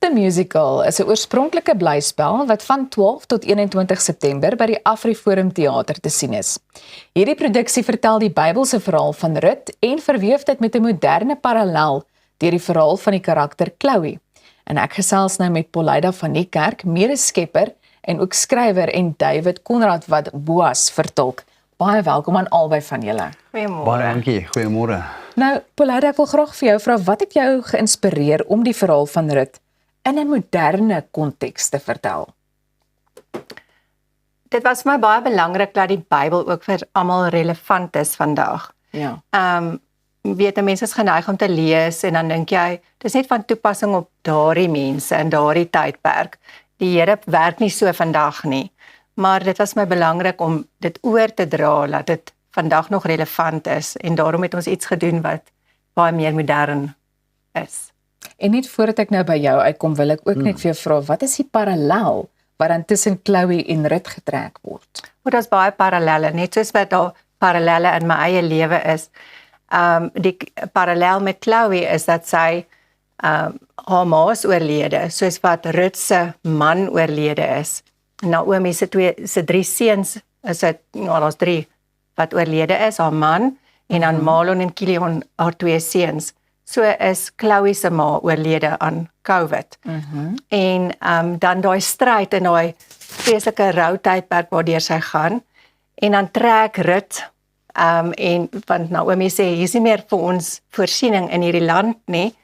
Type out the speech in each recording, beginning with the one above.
the Musical is 'n oorspronklike blyspel wat van 12 tot 21 September by die AfriForum Theater te sien is. Hierdie produksie vertel die Bybelse verhaal van Rut en verweef dit met 'n moderne parallel deur die verhaal van die karakter Chloe. En ek gesels nou met Polyda van die Kerk, mede-skepper en ook skrywer, en David Konrad wat Boas vertolk. Baie welkom aan albei van julle. Goeiemôre. Baie dankie, goeiemôre. Nou, Polyda, ek wil graag vir jou vra, wat het jou geïnspireer om die verhaal van Rut in 'n moderne konteks te vertel? Dit was vir my baie belangrik dat die Bybel ook vir almal relevant is vandag. Ja. Weet mense is geneig om te lees en dan dink jy, dis net van toepassing op daardie mense in daardie tydperk. Die Here werk nie so vandag nie. Maar dit was my belangrik om dit oor te dra, dat dit vandag nog relevant is, en daarom het ons iets gedoen wat baie meer modern is. En net voordat ek nou by jou uitkom, wil ek ook net vir jou vra, wat is die parallel wat dan tussen Chloe en Rut getrek word? Maar daar's baie parallelle, net soos wat daar parallelle in my eie lewe is. Die parallel met Chloe is dat sy haar ma is oorlede, soos wat Rut se man oorlede is. Naomi se 3 seuns, is dit, ja, daar's 3 wat oorlede is, haar man, en dan Malon en Kilion, haar 2 seuns. So is Chloe se ma oorlede aan COVID. En dan daai stryd en daai vreeslike routydperk waardeur sy gaan, en dan trek Rut, en want Naomi sê, hier is nie meer vir ons voorsiening in hierdie land nie,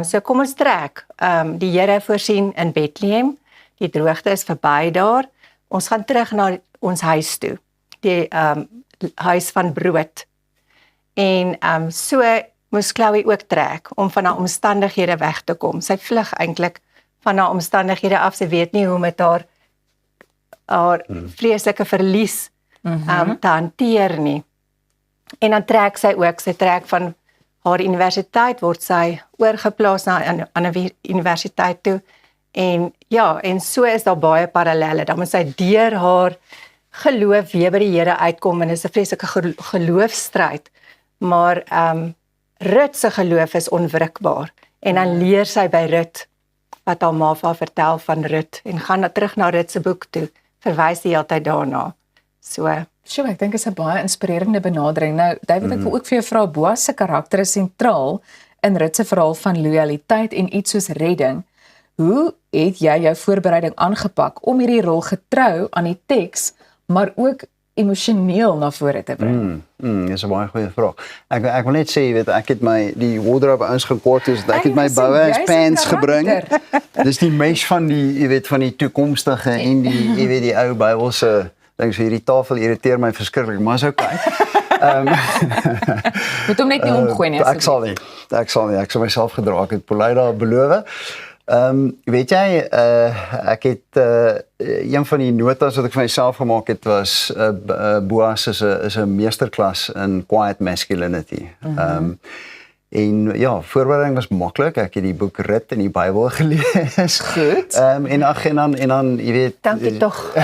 so kom ons trek. Die Here voorsien in Bethlehem, die droogte is verby daar, ons gaan terug na ons huis toe, die huis van brood. En so moes Chloe ook trek, om van haar omstandighede weg te kom. Sy vlug eintlik van haar omstandighede af, sy weet nie hoe met haar vreeslike verlies te hanteer nie. En dan trek sy ook, sy trek van haar universiteit, word sy oorgeplaas na 'n ander universiteit toe, en ja, en so is daar baie parallelle, dan moet sy deur haar geloof weer by die Here uitkom, en dit is 'n vreeslike geloofstryd, maar Rut se geloof is onwrikbaar, en dan leer sy by Rut, wat haar ma vir haar vertel van Rut, en gaan terug na Rut se boek toe, verwys die hele tyd daarna, so. Sjoe, ek dink dit is 'n baie inspirerende benadering. Nou, David, ek wil ook vir jou vra, Boas se karakter is sentraal in Rut se verhaal van loyaliteit en iets soos redding. Hoe het jy jou voorbereiding aangepak om hierdie rol getrou aan die teks, maar ook emosioneel na vore te bring? Dis 'n baie goeie vraag. Ek wil net sê, jy weet, ek het die wardrobe uitgekort, dus ek het my Boas pants gebring. Dis die mesh van die, jy weet, van die toekomstige en die, jy weet, die ou Bybelse. Dink so, hierdie tafel irriteer my verskriklik, maar is okay. Moet hom net nie omgooi nie. Ek sal nie, ek sal myself gedra, ek het Polyda beloof. Weet jy, ek het een van die notas wat ek vir myself gemaak het was Boas is 'n meesterklas in quiet masculinity. En ja, voorbereiding was maklik. Ek het die boek Rut in die Bybel gelees. Goed. En dan, jy weet, Dankie tog.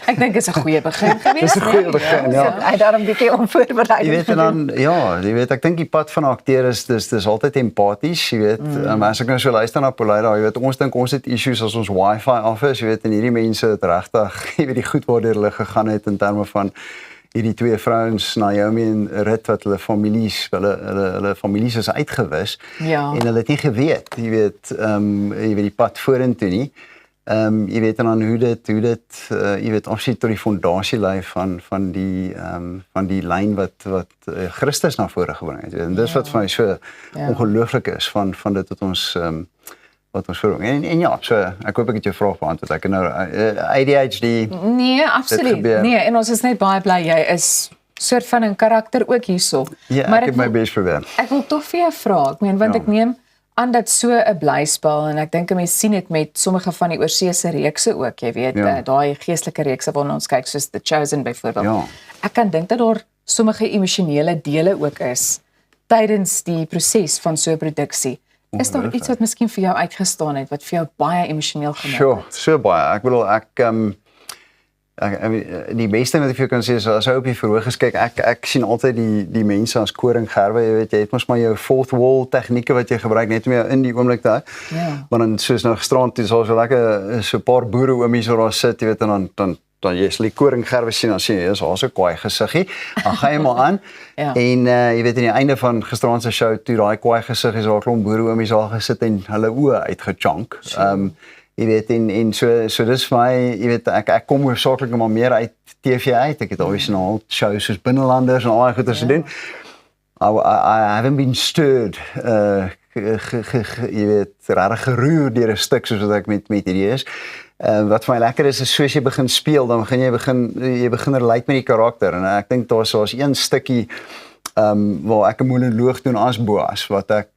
Ek dink dit is 'n goeie begin geweest. Dis 'n goeie begin, ja. Hy daarom bietjie onvoorbereid. Jy weet, en dan, ja, jy weet, ek dink die pad van 'n akteur is, dis altyd empaties, jy weet, as ek nou so luister na Polyda, jy weet, ons dink ons het issues as ons wifi af is, jy weet, en hierdie mense het regtig, jy weet, die goed waardeur hulle gegaan het in terme van hierdie 2 vrouens, Naomi en Rut, wat hulle families is uitgewis, en hulle het nie geweet, jy weet, die pad vorentoe nie, jy weet, en dan hoe dit, jy weet, absoluut tot die fondasie lei van die lyn wat Christus na vore gebring het, en dis wat vir my so ongelooflik is, van dit wat ons verbring. En ja, so, ek hoop ek het jou vraag beantwoord. Ek nou ADHD. Nee, absoluut. Nee, en ons is net baie bly jy is soort van 'n karakter ook hierso. Ja, maar ek het my bes probeer. Ek wil tog vir jou vra, ek meen, want ek neem aan dat so 'n blyspel, en ek dink 'n mens sien dit met sommige van die oorseese reekse ook, jy weet, daai geestelike reekse waarna ons kyk, soos The Chosen byvoorbeeld. Ja. Ek kan dink dat daar sommige emosionele dele ook is tydens die proses van so 'n produksie. Is daar iets wat miskien vir jou uitgestaan het, wat vir jou baie emosioneel gemaak het? So baie. Ek bedoel, die beste wat ek vir jou kan sê is as jy op die verhoog is kyk, ek sien altyd die mense as koringgerwe, jy weet jy het mos maar jou fourth wall tegnieke wat jy gebruik net om jou in die oomblik te hou. Ja. Maar dan soos nou gisterand toe so lekker so 'n paar boere oomies wat daar sit, jy weet en dan jy sê die koringgerwe sien dan sien jy is daar so 'n kwaai gesiggie. Dan gaan jy maar aan. Ja. En jy weet aan die einde van gisterand se show toe daai kwaai gesig is daar 'n klomp boere oomies daar gesit en hulle oë uitgechunk. Jy weet en so dis vir my, jy weet ek kom hoofsaaklik maar meer uit TV uit. Ek het alweer al shows soos Binnelanders en al daai goeie te doen. I haven't been stirred jy weet regtig geroer deur 'n stuk soos wat ek met hierdie is. Wat vir my lekker is soos jy begin speel, dan jy begin relate met die karakter en ek dink daar's een stukkie waar ek 'n monoloog doen as Boas wat ek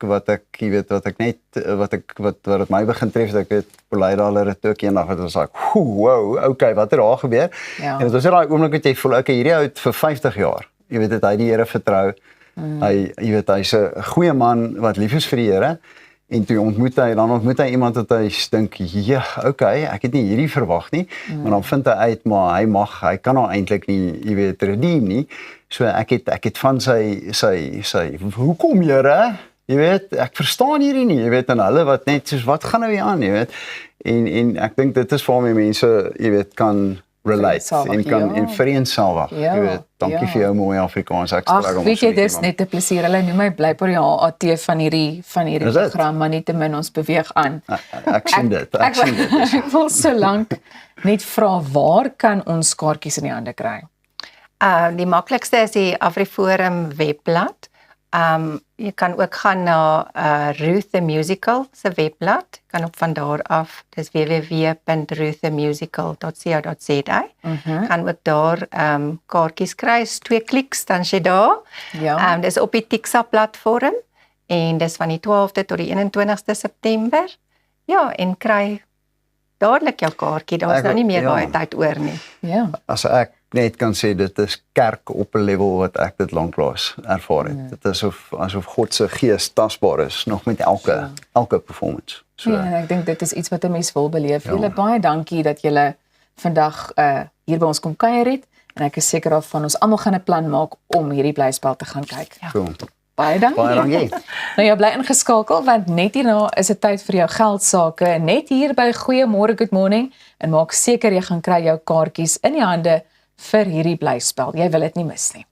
jy weet wat ek net wat dit my begin tref ek weet Poleida hulle het ook eendag wat ons sê wow okay wat het daar gebeur Ja. en dit was daai oomblik wat jy voel okay hierdie ou het vir 50 jaar jy weet het hy die Here vertrou hy jy weet hy's 'n goeie man wat lief is vir die Here en toe ontmoet hy iemand wat hy dink ja okay ek het nie hierdie verwag nie maar dan vind hy uit maar hy kan nou eintlik nie jy weet redeem nie. So ek het van sy hoekom Here? Jy weet, ek verstaan hierdie nie. Jy weet en hulle wat net soos wat gaan nou hier aan, jy weet. En ek dink dit is waarmee mense, jy weet, kan relate en kan en vereensalwig. Jy weet, dankie vir jou mooi Afrikaans. Ek Ag, weet jy dis net 'n plesier. Hulle noem my blykbaar die HAT van hierdie program, maar nietemin ons beweeg aan. Ek sien dit. Ek wil so lank net vra waar kan ons kaartjies in die hande kry? Die maklikste is die AfriForum webblad. Jy kan ook gaan na Ruth the Musical se webblad. Kan ook van daar af. Dis www.ruththemusical.co.za. Kan ook daar kaartjies kry. Is 2 kliks dan is jy daar. Ja. Dis op die Tixa platform en dis van die 12de tot die 21ste September. Ja, en kry dadelik jou kaartjie. Daar's nou nie meer baie tyd oor nie. Ja. As ek net kan sê dit is kerk op 'n level wat ek dit lanklaas ervaar het. Dit is asof God se gees tasbaar is nog met elke performance. So Ja, ek dink dit is iets wat 'n mens wil beleef. Julle baie dankie dat julle vandag hier by ons kom kuier het en ek is seker daarvan ons almal gaan 'n plan maak om hierdie blyspel te gaan kyk. cool. Baie dankie. Baie dankie. Nou jy bly ingeskakel want net hierna is dit tyd vir jou geldsaake net hier by Goeiemôre Good Morning en maak seker jy gaan kry jou kaartjies in die hande vir hierdie blyspel. Jy wil dit nie mis nie.